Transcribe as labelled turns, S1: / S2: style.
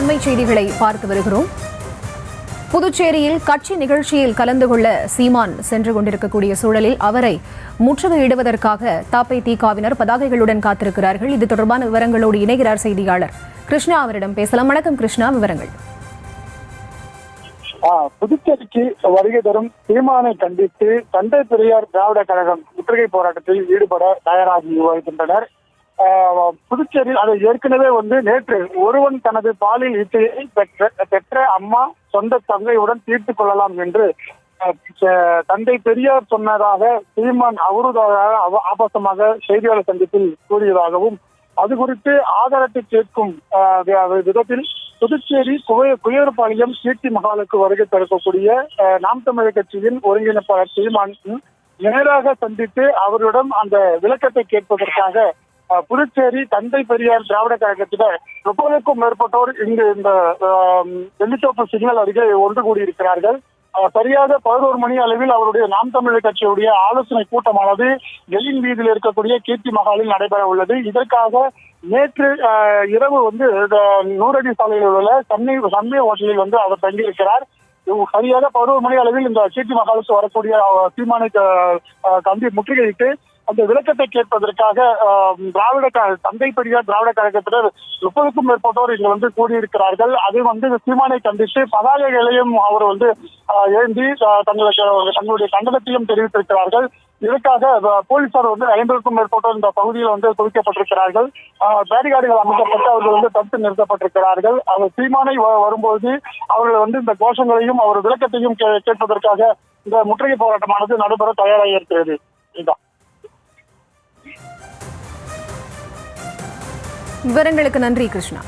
S1: அண்மை செய்திகளை பார்த்து வருகிறோம். புதுச்சேரியில் கட்சி நிகழ்ச்சியில் கலந்து கொள்ள சீமான் சென்று கொண்டிருக்கக்கூடிய சூழலில் அவரை முற்றுகையிடுவதற்காக தபேதிகவினர் பதாகைகளுடன் காத்திருக்கிறார்கள். இது தொடர்பான விவரங்களோடு இணைகிறார் செய்தியாளர் கிருஷ்ணா. அவரிடம் பேசலாம். வணக்கம் கிருஷ்ணா, விவரங்கள்.
S2: புதுச்சேரிக்கு வருகை தரும் சீமானை கண்டித்து தந்தை பெரியார் திராவிட கழகம் முற்றுகை போராட்டத்தில் ஈடுபட தயாராகி வருகின்றனர். புதுச்சேரியில் அதை ஏற்கனவே நேற்று ஒருவன் தனது பாலில் இசையை பெற்ற அம்மா சொந்த தங்கையுடன் தீர்த்து கொள்ளலாம் என்று தந்தை பெரியார் சொன்னதாக சீமான் அவருதாக ஆபாசமாக செய்தியாளர் சந்திப்பில் கூறியதாகவும் அது குறித்து ஆதாரத்தை கேட்கும் விதத்தில் புதுச்சேரி குயர்பாளையம் கீர்த்தி மகாலுக்கு வருகை தரக்கூடிய நாம் தமிழர் கட்சியின் ஒருங்கிணைப்பாளர் சீமான் நேராக சந்தித்து அவரிடம் அந்த விளக்கத்தை கேட்பதற்காக புதுச்சேரி தந்தை பெரியார் திராவிட கழகத்தினர் 30க்கும் மேற்பட்டோர் இங்கு இந்த வெள்ளித்தோப்பு சிக்னல் அருகே ஒன்று கூடியிருக்கிறார்கள். சரியாக 11 மணி அளவில் அவருடைய நாம் தமிழர் கட்சியுடைய ஆலோசனை கூட்டமானது டெல்லியின் வீதியில் இருக்கக்கூடிய கீர்த்தி மகாலில் நடைபெற உள்ளது. இதற்காக நேற்று இரவு 100 அடி சாலையில் உள்ள சன்மே ஹோட்டலில் அவர் தங்கியிருக்கிறார். சரியாக 11 மணி அளவில் இந்த கீர்த்தி மகாலுக்கு வரக்கூடிய சீமானை முற்றுகையிட்டு அந்த விளக்கத்தை கேட்பதற்காக தந்தை பெரியார் திராவிட கழகத்தினர் 30க்கும் மேற்பட்டோர் இங்கு கூடியிருக்கிறார்கள். அது சீமானை கண்டித்து பதாகைகளையும் அவர் ஏந்தி தங்களுடைய கண்டனத்தையும் தெரிவித்திருக்கிறார்கள். இதற்காக போலீசார் 50க்கும் மேற்பட்டோர் இந்த பகுதியில் குவிக்கப்பட்டிருக்கிறார்கள். பேரிகார்டுகள் அமைக்கப்பட்டு அவர்கள் தடுத்து நிறுத்தப்பட்டிருக்கிறார்கள். அவர் சீமானை வரும்போது அவர்கள் இந்த கோஷங்களையும் அவர் விளக்கத்தையும் கேட்பதற்காக இந்த முற்றுகை போராட்டமானது நடைபெற தயாராக இருக்கிறது. இதுதான்
S1: விவரங்களுக்கு நன்றி கிருஷ்ணா.